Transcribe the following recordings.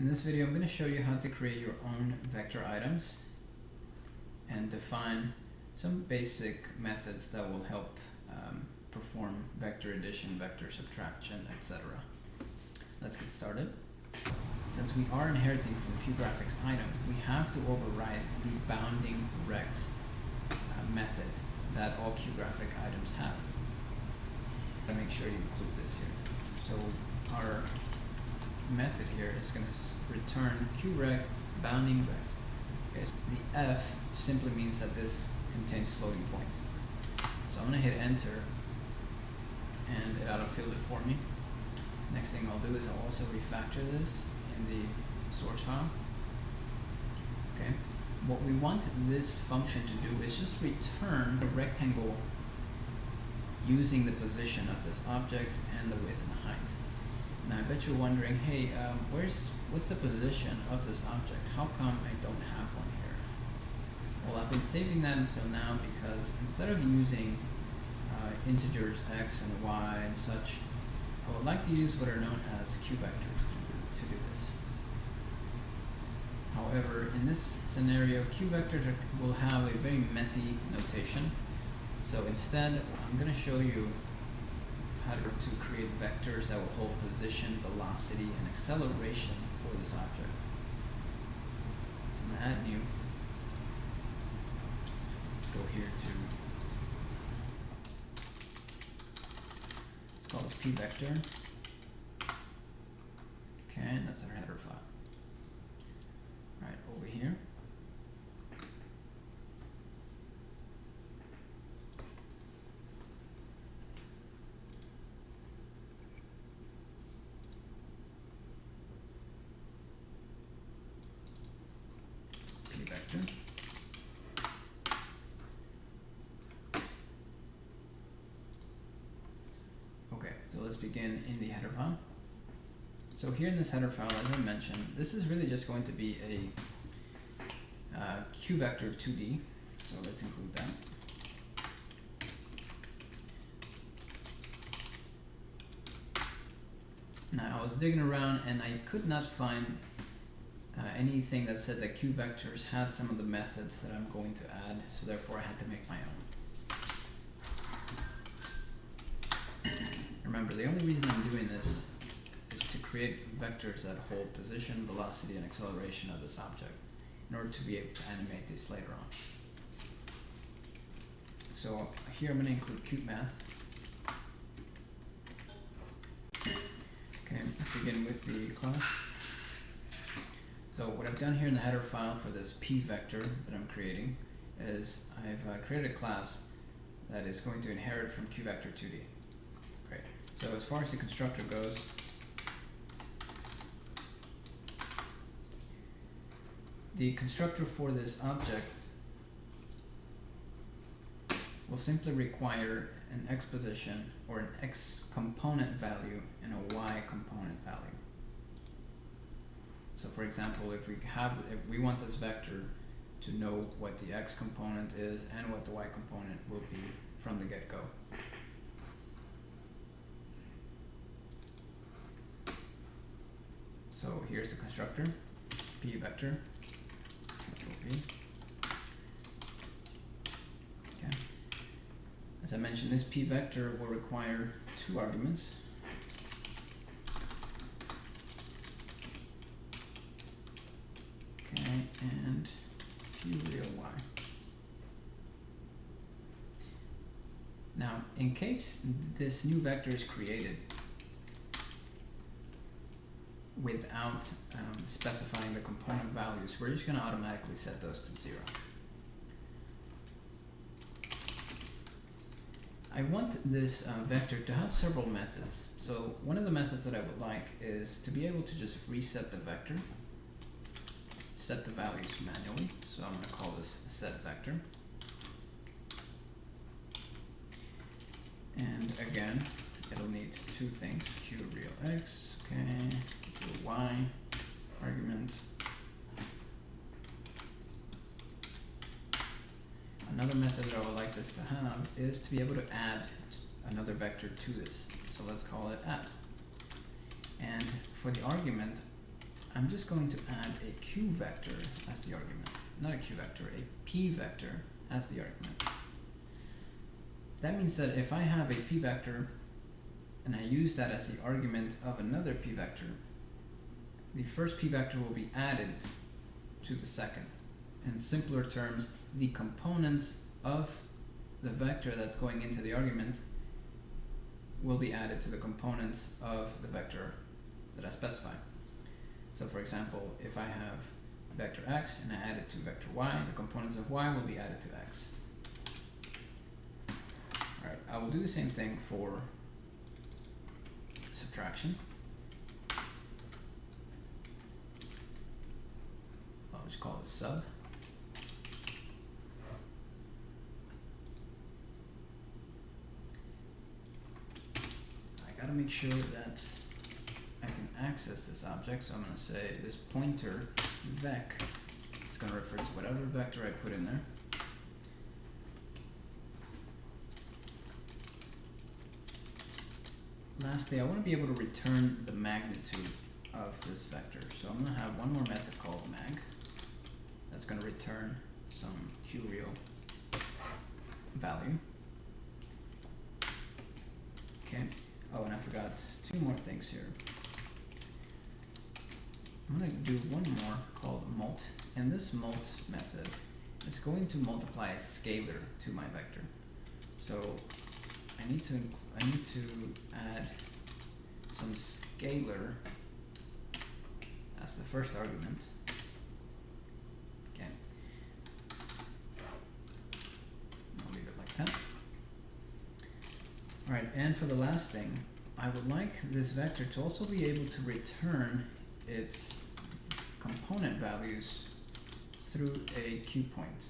In this video, I'm going to show you how to create your own vector items and define some basic methods that will help perform vector addition, vector subtraction, etc. Let's get started. Since we are inheriting from QGraphics item, we have to override the bounding rect method that all QGraphic items have. Make sure you include this here. So our method here is going to return QRect bounding rect. Okay, so the F simply means that this contains floating points. So I'm going to hit enter and it autofilled it for me. Next thing I'll do is I'll also refactor this in the source file. Okay. What we want this function to do is just return a rectangle using the position of this object and the width and the height. Now I bet you're wondering, hey, what's the position of this object? How come I don't have one here? Well, I've been saving that until now because instead of using integers x and y and such, I would like to use what are known as q vectors to do this. However, in this scenario, q vectors will have a very messy notation. So instead, I'm going to show you how to create vectors that will hold position, velocity, and acceleration for this object. So I'm going to add new. Let's go here to, let's call this p-vector. Okay, and that's our header file. Alright, over here. Okay, so let's begin in the header file. So here in this header file, as I mentioned, this is really just going to be a QVector 2D, so let's include that. Now I was digging around and I could not find anything that said that QVectors had some of the methods that I'm going to add, so therefore I had to make my own. Remember, the only reason I'm doing this is to create vectors that hold position, velocity, and acceleration of this object in order to be able to animate this later on. So here I'm going to include CubeMath. Okay, let's begin with the class. So what I've done here in the header file for this p vector that I'm creating is I've created a class that is going to inherit from QVector 2D. Great. So as far as the constructor goes, the constructor for this object will simply require an x position or an x component value and a y component value. So for example, if we want this vector to know what the x component is and what the y component will be from the get-go. So here's the constructor, p vector, capital P. Okay. As I mentioned, this p vector will require two arguments. Okay, and p real y. Now, in case this new vector is created without specifying the component values, we're just going to automatically set those to 0. I want this vector to have several methods. So one of the methods that I would like is to be able to just reset the vector, set the values manually. So I'm going to call this set vector. And again, it'll need two things, q real x, okay, q y argument. Another method that I would like this to have is to be able to add another vector to this. So let's call it add. And for the argument, I'm just going to add a q vector as the argument. Not a q vector, a p vector as the argument. That means that if I have a p vector and I use that as the argument of another p vector, the first p vector will be added to the second. In simpler terms, the components of the vector that's going into the argument will be added to the components of the vector that I specify. So for example, if I have vector x and I add it to vector y, the components of y will be added to x. Alright, I will do the same thing for subtraction. I'll just call it sub. I gotta make sure that I can access this object, so I'm going to say this pointer vec is going to refer to whatever vector I put in there. Lastly, I want to be able to return the magnitude of this vector, so I'm going to have one more method called mag that's going to return some qreal value. Okay. Oh, and I forgot two more things here. I'm going to do one more called Mult, and this Mult method is going to multiply a scalar to my vector. So I need to add some scalar as the first argument. Okay, I'll leave it like that. Alright, and for the last thing, I would like this vector to also be able to return its component values through a Q point.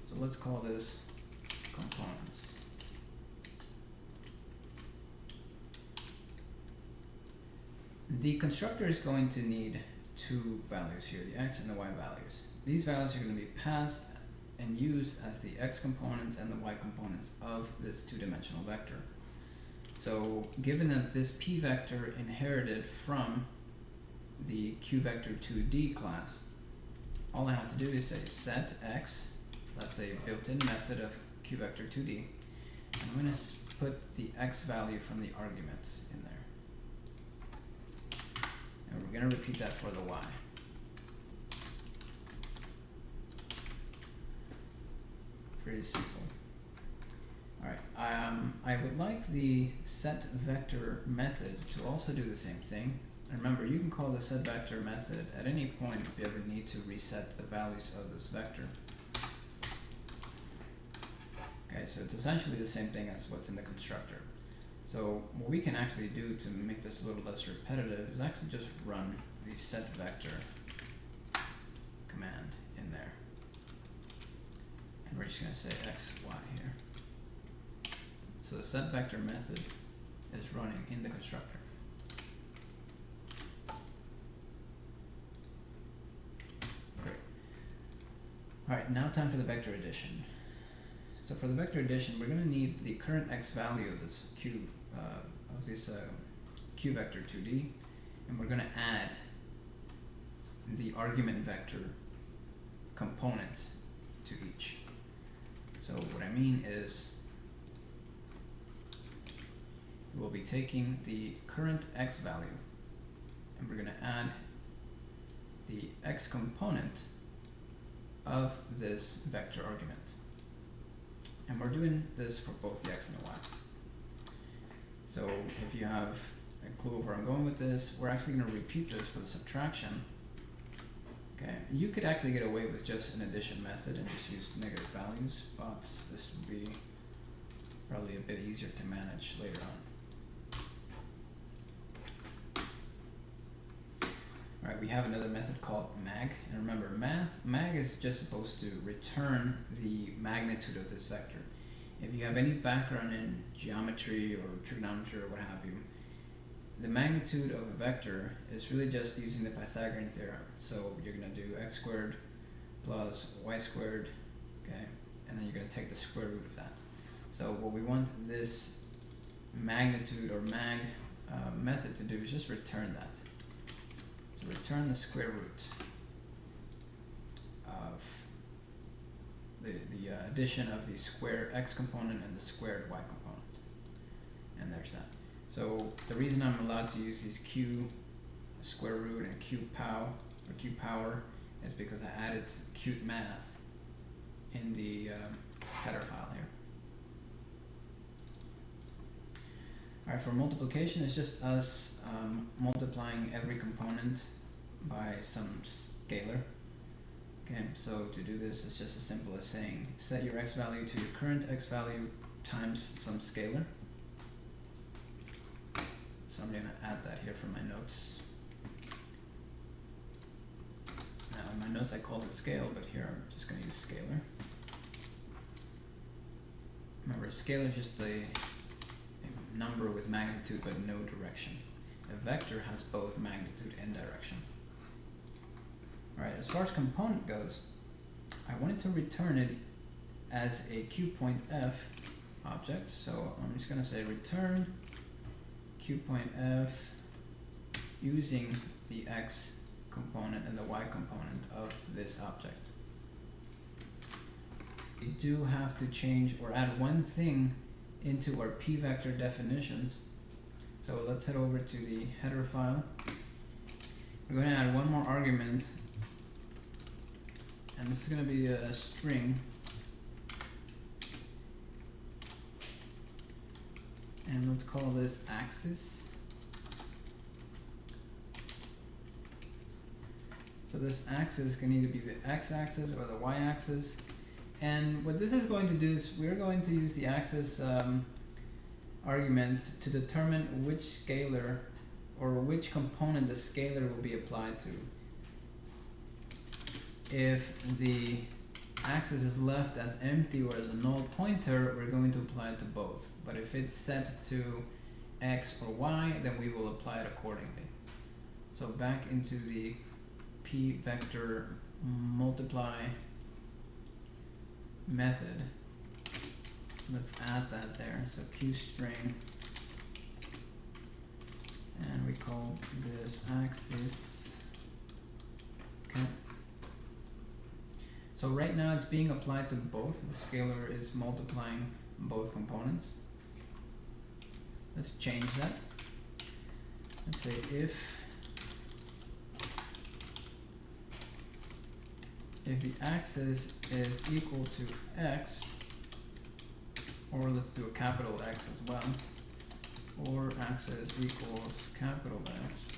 So let's call this components. The constructor is going to need two values here, the x and the y values. These values are going to be passed and used as the x components and the y components of this two-dimensional vector. So given that this p vector inherited from the q vector 2D class, all I have to do is say set x, that's a built-in method of q vector 2D, and I'm going to put the x value from the arguments in there. And we're going to repeat that for the y. Pretty simple. Alright, I would like the set vector method to also do the same thing. And remember, you can call the set vector method at any point if you ever need to reset the values of this vector. Okay, so it's essentially the same thing as what's in the constructor. So what we can actually do to make this a little less repetitive is actually just run the set vector command in there. And we're just going to say x, y here. So the set vector method is running in the constructor. Great. Alright, now time for the vector addition. So for the vector addition, we're going to need the current x value of this q vector 2D, and we're going to add the argument vector components to each. So what I mean is we'll be taking the current x value and we're going to add the x component of this vector argument. And we're doing this for both the x and the y. So if you have a clue of where I'm going with this, we're actually going to repeat this for the subtraction. Okay, you could actually get away with just an addition method and just use negative values, but this would be probably a bit easier to manage later on. Alright, we have another method called mag, and remember, mag is just supposed to return the magnitude of this vector. If you have any background in geometry or trigonometry or what have you, the magnitude of a vector is really just using the Pythagorean theorem. So you're going to do x squared plus y squared, okay, and then you're going to take the square root of that. So what we want this magnitude or mag method to do is just return that. So return the square root of the addition of the square x component and the squared y component. And there's that. So the reason I'm allowed to use these q square root and q power is because I added cute math in the header file here. Alright, for multiplication, it's just us multiplying every component by some scalar. Okay, so to do this, it's just as simple as saying set your x value to your current x value times some scalar. So I'm going to add that here for my notes. Now in my notes I called it scale, but here I'm just going to use scalar. Remember, a scalar is just a number with magnitude but no direction. A vector has both magnitude and direction. Alright, as far as component goes, I wanted to return it as a qPointF object, so I'm just going to say return qPointF using the x component and the y component of this object. We do have to change or add one thing into our p-vector definitions. So let's head over to the header file. We're going to add one more argument, and this is going to be a string. And let's call this axis. So this axis can either be the x-axis or the y-axis. And what this is going to do is we're going to use the axis argument to determine which scalar or which component the scalar will be applied to. If the axis is left as empty or as a null pointer, we're going to apply it to both. But if it's set to x or y, then we will apply it accordingly. So back into the p vector multiply method, let's add that there. So qstring, and we call this axis. Okay. So right now it's being applied to both. The scalar is multiplying both components. Let's change that. Let's say if the axis is equal to x, or let's do a capital X as well, or axis equals capital X,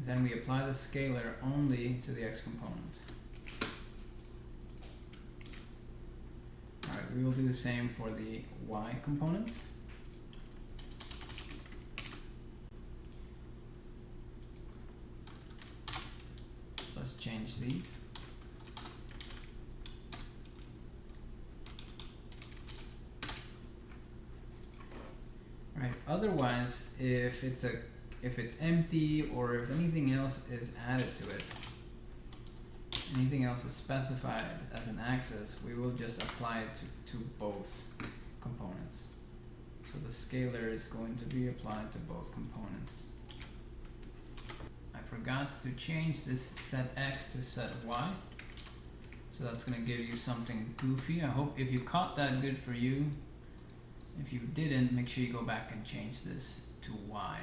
then we apply the scalar only to the x component. Alright, we will do the same for the y component. Let's change these. Right. Otherwise, if it's empty or if anything else is added to it, anything else is specified as an axis, we will just apply it to both components. So the scalar is going to be applied to both components. I forgot to change this set x to set y, so that's going to give you something goofy. I hope if you caught that, good for you. If you didn't, make sure you go back and change this to y.